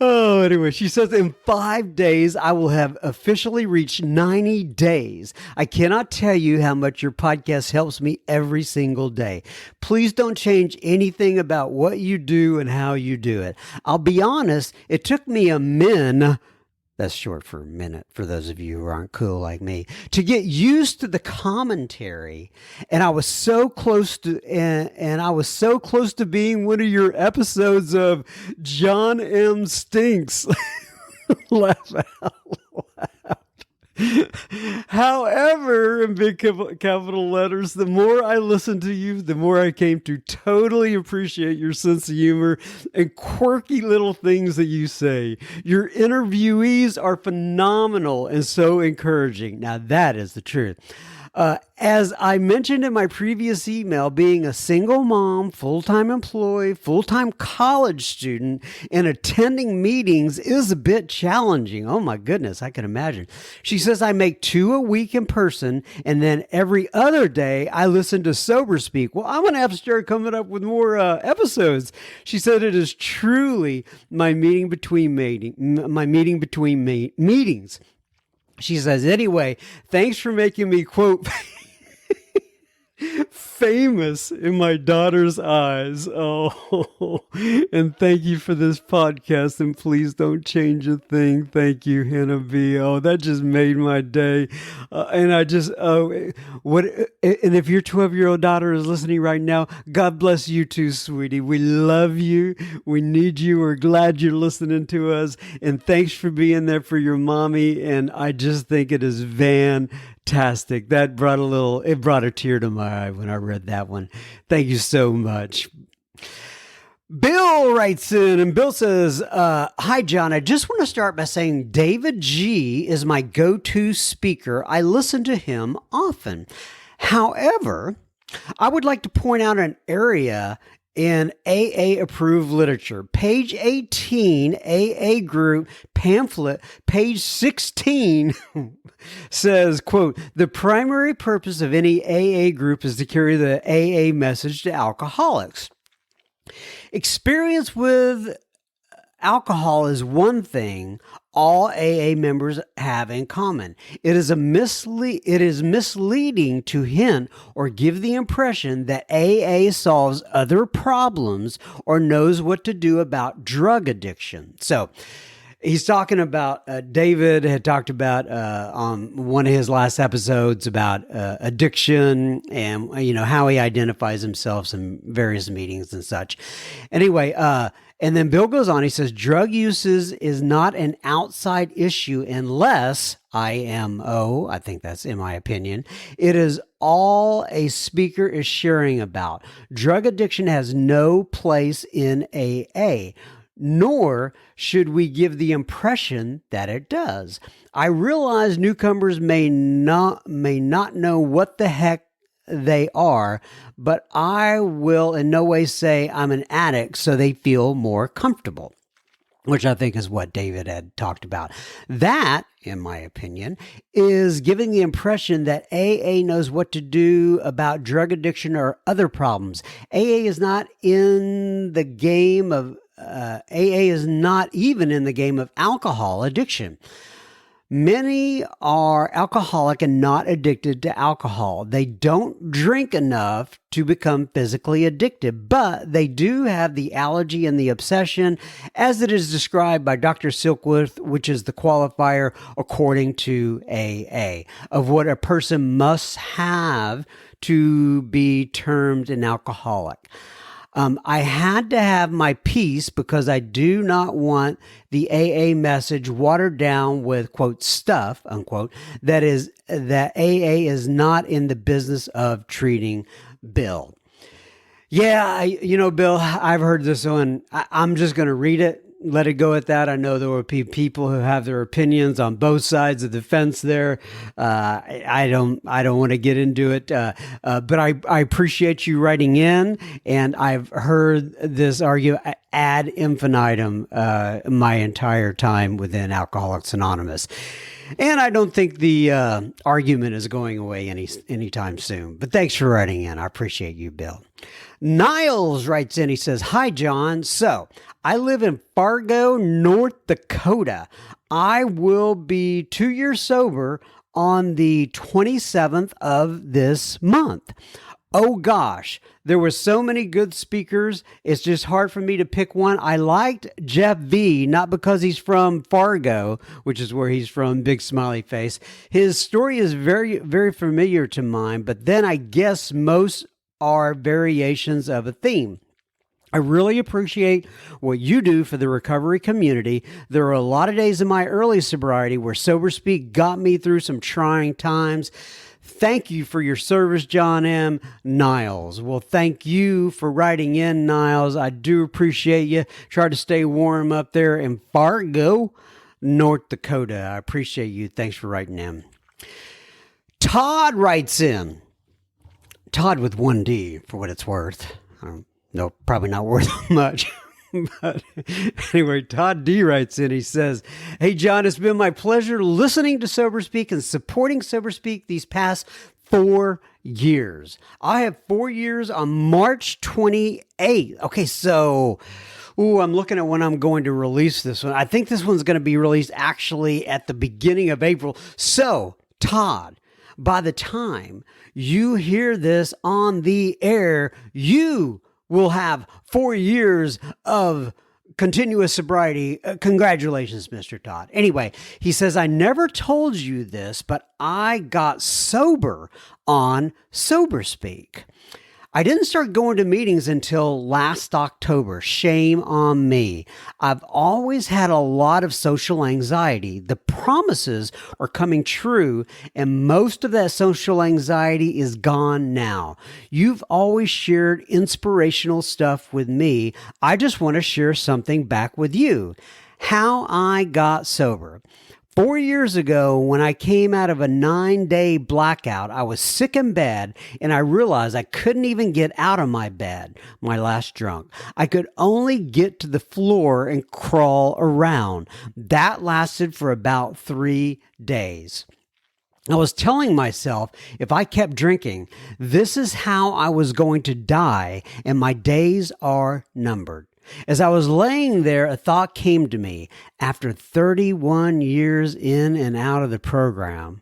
[SPEAKER 2] Oh, anyway, she says, "In 5 days, I will have officially reached 90 days. I cannot tell you how much your podcast helps me every single day. Please don't change anything about what you do and how you do it. I'll be honest, it took me a min," that's short for minute for those of you who aren't cool like me, "to get used to the commentary, and I was so close to being one of your episodes of John M. Stinks." Laugh out loud. However, in big capital letters, the more I listened to you, the more I came to totally appreciate your sense of humor and quirky little things that you say. Your interviewees are phenomenal and so encouraging. Now, that is the truth. As I mentioned in my previous email, being a single mom, full-time employee, full-time college student, and attending meetings is a bit challenging. Oh my goodness, I can imagine. She says, "I make 2 a week in person, and then every other day I listen to Sober Speak." Well, I'm going to have to start coming up with more episodes. She said, "It is truly my meeting between meetings." She says, "Anyway, thanks for making me, quote, famous in my daughter's eyes. Oh, and thank you for this podcast, and please don't change a thing. Thank you, Hannah B." Oh, that just made my day. And I just, and if your 12-year-old daughter is listening right now, God bless you too, sweetie. We love you. We need you. We're glad you're listening to us. And thanks for being there for your mommy. And I just think it is fantastic. That brought a tear to my eye when I read that one. Thank you so much. Bill writes in, and Bill says, "Hi, John. I just want to start by saying David G is my go-to speaker. I listen to him often. However, I would like to point out an area in AA approved literature. Page 18, AA group pamphlet, page 16 says, quote, "The primary purpose of any AA group is to carry the AA message to alcoholics. Experience with alcohol is one thing all AA members have in common. It is misleading to hint or give the impression that AA solves other problems or knows what to do about drug addiction." So he's talking about, David had talked about on one of his last episodes about addiction and, how he identifies himself in various meetings and such. Anyway, and then Bill goes on, he says, "Drug use is not an outside issue unless, IMO, I think that's in my opinion, it is all a speaker is sharing about. Drug addiction has no place in AA. Nor should we give the impression that it does. I realize newcomers may not know what the heck they are, but I will in no way say I'm an addict so they feel more comfortable, which I think is what David had talked about. That, in my opinion, is giving the impression that AA knows what to do about drug addiction or other problems. AA is not in the game of, AA is not even in the game of alcohol addiction. Many are alcoholic and not addicted to alcohol. They don't drink enough to become physically addicted, but they do have the allergy and the obsession as it is described by Dr. Silkworth, which is the qualifier according to AA of what a person must have to be termed an alcoholic. I had to have my piece because I do not want the AA message watered down with, quote, stuff, unquote, that AA is not in the business of treating Bill. Yeah, Bill, I've heard this one. I'm just going to read it. Let it go at that. I know there will be people who have their opinions on both sides of the fence there. I don't want to get into it. But I appreciate you writing in, and I've heard this argue ad infinitum my entire time within Alcoholics Anonymous. And I don't think the argument is going away anytime soon. But thanks for writing in. I appreciate you, Bill. Niles writes in. He says, "Hi, John. So I live in Fargo, North Dakota. I will be 2 years sober on the 27th of this month. Oh gosh, there were so many good speakers. It's just hard for me to pick one. I liked Jeff V, not because he's from Fargo, which is where he's from, big smiley face. His story is very, very familiar to mine, but then I guess most are variations of a theme. I really appreciate what you do for the recovery community. There are a lot of days in my early sobriety where Sober Speak got me through some trying times. Thank you for your service, John M. Niles." Well, thank you for writing in, Niles. I do appreciate you. Try to stay warm up there in Fargo, North Dakota. I appreciate you. Thanks for writing in. Todd writes in. Todd with one D, for what it's worth. No, probably not worth much. But anyway, Todd D writes in. He says, "Hey, John, it's been my pleasure listening to Sober Speak and supporting Sober Speak these past 4 years. I have 4 years on March 28th. Okay, so I'm looking at when I'm going to release this one. I think this one's going to be released actually at the beginning of April. So, Todd, by the time you hear this on the air, you will have 4 years of continuous sobriety. Congratulations, Mr. Todd." Anyway, he says, "I never told you this, but I got sober on Sober Speak. I didn't start going to meetings until last October. Shame on me. I've always had a lot of social anxiety. The promises are coming true, and most of that social anxiety is gone now. You've always shared inspirational stuff with me. I just want to share something back with you. How I got sober. 4 years ago, when I came out of a 9-day blackout, I was sick and bad, and I realized I couldn't even get out of my bed, my last drunk. I could only get to the floor and crawl around. That lasted for about 3 days. I was telling myself if I kept drinking, this is how I was going to die, and my days are numbered. As I was laying there, a thought came to me after 31 years in and out of the program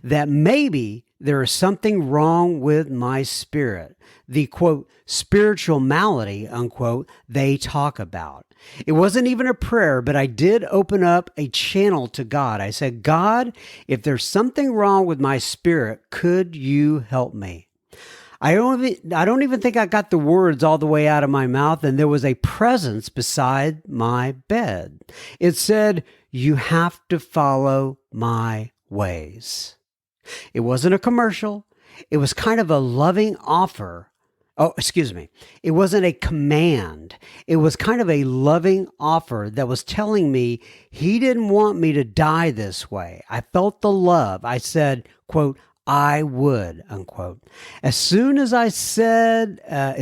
[SPEAKER 2] that maybe there is something wrong with my spirit, the, quote, spiritual malady, unquote, they talk about. It wasn't even a prayer, but I did open up a channel to God. I said, God, if there's something wrong with my spirit, could you help me? I don't even think I got the words all the way out of my mouth, and there was a presence beside my bed. It said, you have to follow my ways. It wasn't a commercial. It was kind of a loving offer. Oh, excuse me. It wasn't a command. It was kind of a loving offer that was telling me he didn't want me to die this way. I felt the love. I said, quote, I would, unquote. As soon as I said that,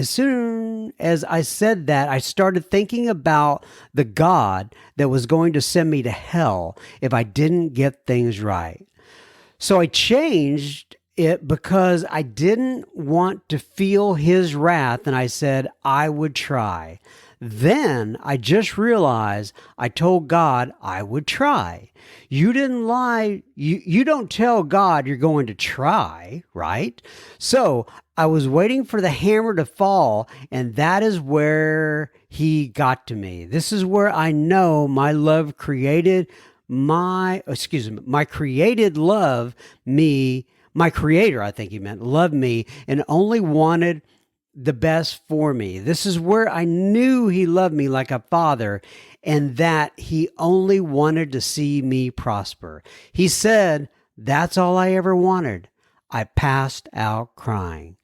[SPEAKER 2] I started thinking about the God that was going to send me to hell if I didn't get things right. So I changed it because I didn't want to feel his wrath, and I said I would try. Then I just realized I told God I would try. You didn't lie. You don't tell God you're going to try, right? So I was waiting for the hammer to fall, and that is where he got to me. This is where I know my created love me, my creator, I think he meant, loved me and only wanted the best for me. This is where I knew he loved me like a father and that he only wanted to see me prosper. He said, that's all I ever wanted. I passed out crying.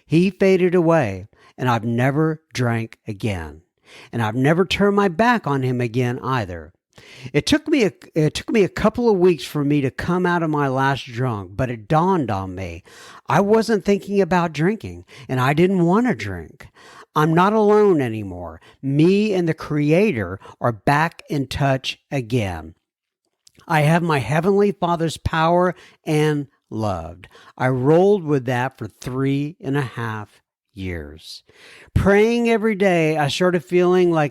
[SPEAKER 2] He faded away and I've never drank again. And I've never turned my back on him again either. It took me a couple of weeks for me to come out of my last drunk, but it dawned on me. I wasn't thinking about drinking, and I didn't want to drink. I'm not alone anymore. Me and the Creator are back in touch again. I have my Heavenly Father's power and loved. I rolled with that for 3.5 years. Praying every day, I started feeling a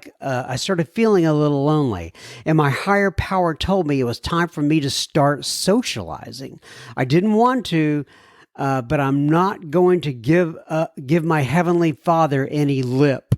[SPEAKER 2] little lonely, and my higher power told me it was time for me to start socializing. I didn't want to, but I'm not going to give my Heavenly Father any lip.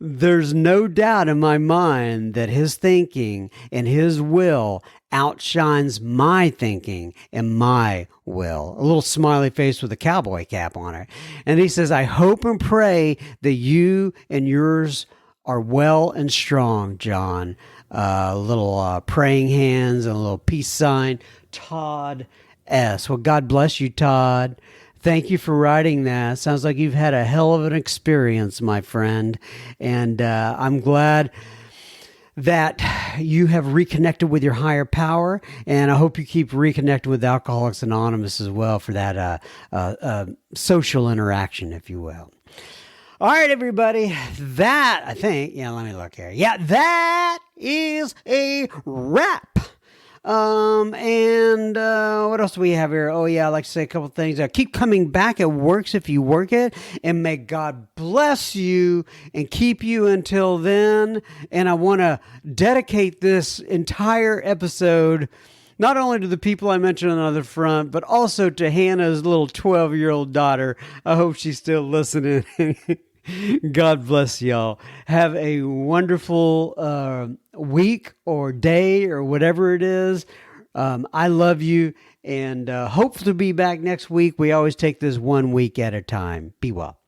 [SPEAKER 2] There's no doubt in my mind that his thinking and his will outshines my thinking and my will. A little smiley face with a cowboy cap on it. And he says, I hope and pray that you and yours are well and strong, John. A little praying hands and a little peace sign. Todd S. Well, God bless you, Todd. Thank you for writing that. Sounds like you've had a hell of an experience, my friend. And I'm glad that you have reconnected with your higher power. And I hope you keep reconnecting with Alcoholics Anonymous as well for that social interaction, if you will. All right, everybody. That, I think, let me look here. Yeah, that is a wrap. What else do we have here? Oh yeah, I'd like to say a couple things. Keep coming back. It works if you work it. And may God bless you and keep you until then. And I want to dedicate this entire episode not only to the people I mentioned on the front, but also to Hannah's little 12-year-old daughter. I hope she's still listening. God bless y'all. Have a wonderful week or day or whatever it is. I love you and hope to be back next week. We always take this 1 week at a time. Be well.